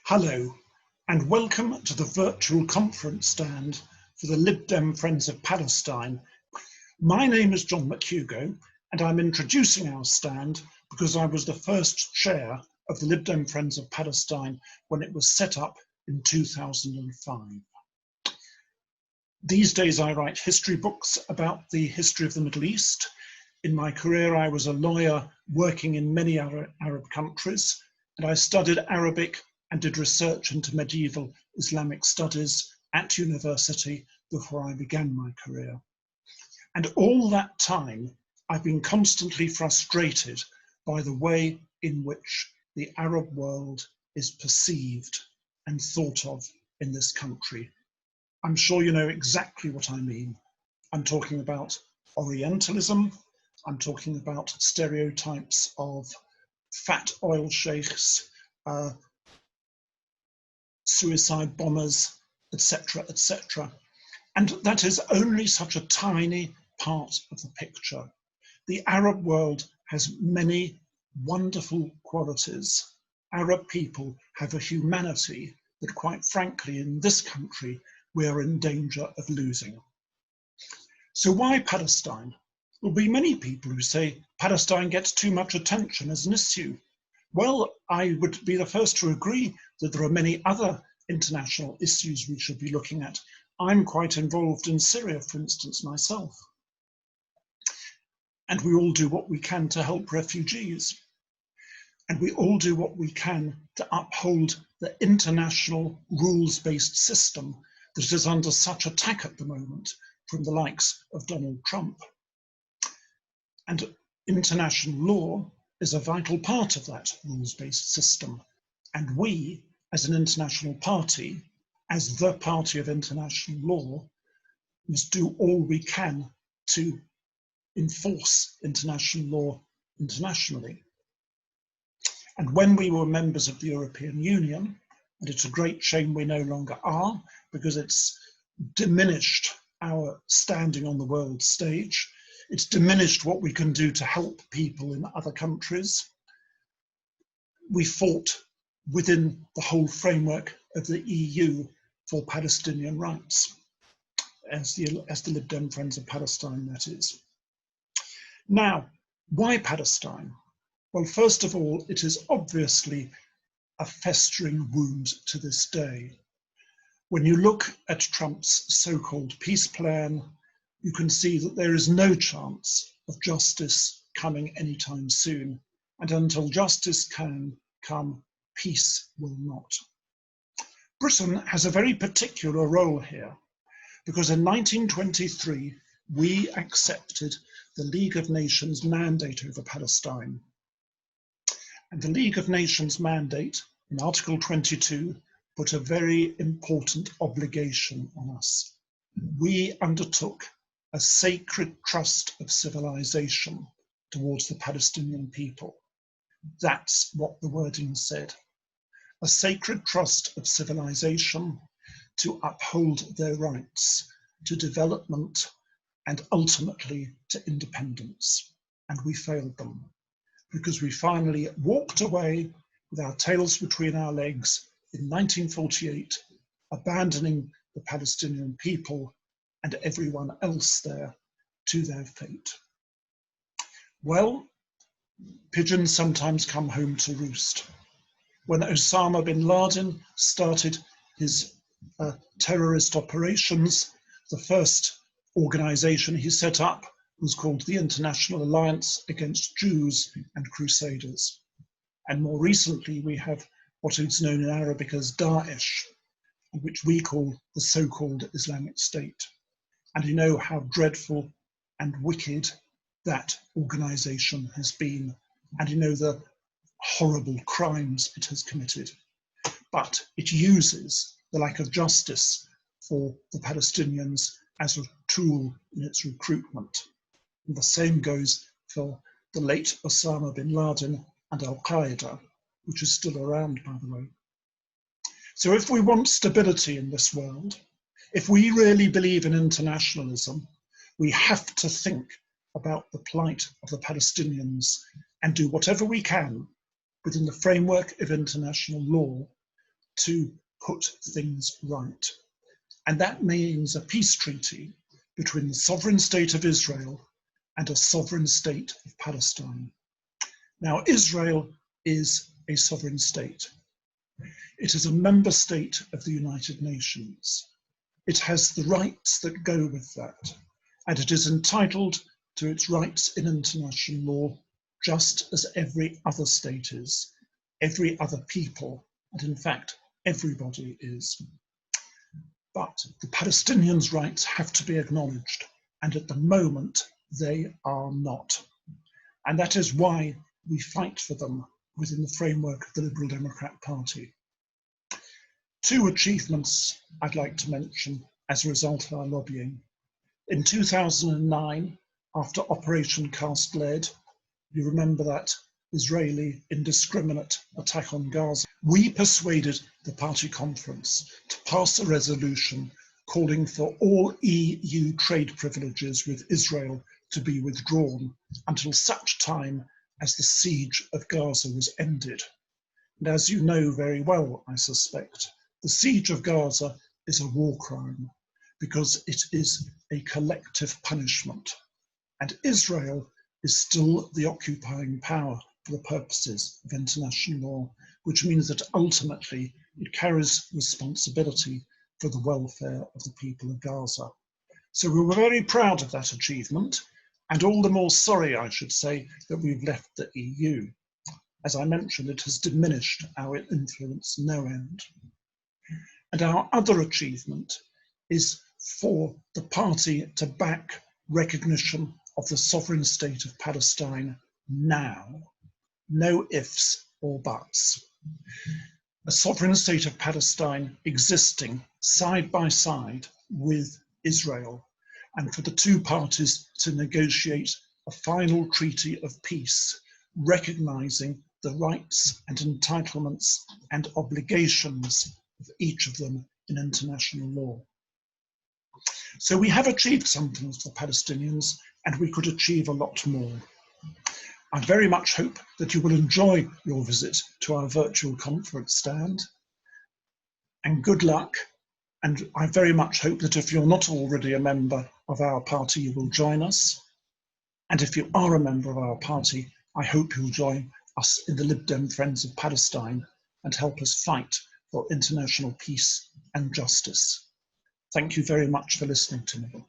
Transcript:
Hello, and welcome to the virtual conference stand for the Lib Dem Friends of Palestine. My name is John McHugo, and I'm introducing our stand because I was the first chair of the Lib Dem Friends of Palestine when it was set up in 2005. These days I write history books about the history of the Middle East. In my career I was a lawyer working in many Arab countries, and I studied Arabic and did research into medieval Islamic studies at university before I began my career. And all that time, I've been constantly frustrated by the way in which the Arab world is perceived and thought of in this country. I'm sure you know exactly what I mean. I'm talking about Orientalism. I'm talking about stereotypes of fat oil sheikhs, suicide bombers, etc., etc. And that is only such a tiny part of the picture. The Arab world has many wonderful qualities. Arab people have a humanity that, quite frankly, in this country, we are in danger of losing. So why Palestine? There'll be many people who say Palestine gets too much attention as an issue. Well, I would be the first to agree that there are many other international issues we should be looking at. I'm quite involved in Syria, for instance, myself. And we all do what we can to help refugees. And we all do what we can to uphold the international rules-based system that is under such attack at the moment from the likes of Donald Trump. And international law is a vital part of that rules-based system. And we, as an international party, as the party of international law, must do all we can to enforce international law internationally. And when we were members of the European Union, and it's a great shame we no longer are, because it's diminished our standing on the world stage, it's diminished what we can do to help people in other countries. We fought within the whole framework of the EU for Palestinian rights, as the Lib Dem Friends of Palestine, that is. Now, why Palestine? Well, first of all, it is obviously a festering wound to this day. When you look at Trump's so-called peace plan, you can see that there is no chance of justice coming anytime soon. And until justice can come, peace will not. Britain has a very particular role here, because in 1923, we accepted the League of Nations mandate over Palestine. And the League of Nations mandate in Article 22 put a very important obligation on us. We undertook a sacred trust of civilization towards the Palestinian people. That's what the wording said. A sacred trust of civilization to uphold their rights to development and ultimately to independence. And we failed them because we finally walked away with our tails between our legs in 1948, abandoning the Palestinian people and everyone else there to their fate. Well, pigeons sometimes come home to roost. When Osama bin Laden started his terrorist operations, the first organization he set up was called the International Alliance Against Jews and Crusaders. And more recently, we have what is known in Arabic as Daesh, which we call the so-called Islamic State. And you know how dreadful and wicked that organization has been, and you know the horrible crimes it has committed. But it uses the lack of justice for the Palestinians as a tool in its recruitment. And the same goes for the late Osama bin Laden and Al-Qaeda, which is still around, by the way. So if we want stability in this world, if we really believe in internationalism, we have to think about the plight of the Palestinians and do whatever we can within the framework of international law to put things right. And that means a peace treaty between the sovereign state of Israel and a sovereign state of Palestine. Now, Israel is a sovereign state. It is a member state of the United Nations. It has the rights that go with that, and it is entitled to its rights in international law, just as every other state is, every other people, and in fact, everybody is. But the Palestinians' rights have to be acknowledged, and at the moment, they are not. And that is why we fight for them within the framework of the Liberal Democrat Party. Two achievements I'd like to mention as a result of our lobbying. In 2009, after Operation Cast Lead, you remember that Israeli indiscriminate attack on Gaza, we persuaded the party conference to pass a resolution calling for all EU trade privileges with Israel to be withdrawn until such time as the siege of Gaza was ended. And as you know very well, I suspect, the siege of Gaza is a war crime because it is a collective punishment. And Israel is still the occupying power for the purposes of international law, which means that ultimately it carries responsibility for the welfare of the people of Gaza. So we were very proud of that achievement, and all the more sorry, I should say, that we've left the EU. As I mentioned, it has diminished our influence no end. And our other achievement is for the party to back recognition of the sovereign state of Palestine now. No ifs or buts. A sovereign state of Palestine existing side by side with Israel, and for the two parties to negotiate a final treaty of peace, recognizing the rights and entitlements and obligations of each of them in international law. So we have achieved something for the Palestinians, and we could achieve a lot more. I very much hope that you will enjoy your visit to our virtual conference stand, and good luck. And I very much hope that if you're not already a member of our party, you will join us. And if you are a member of our party, I hope you'll join us in the Lib Dem Friends of Palestine and help us fight for international peace and justice. Thank you very much for listening to me.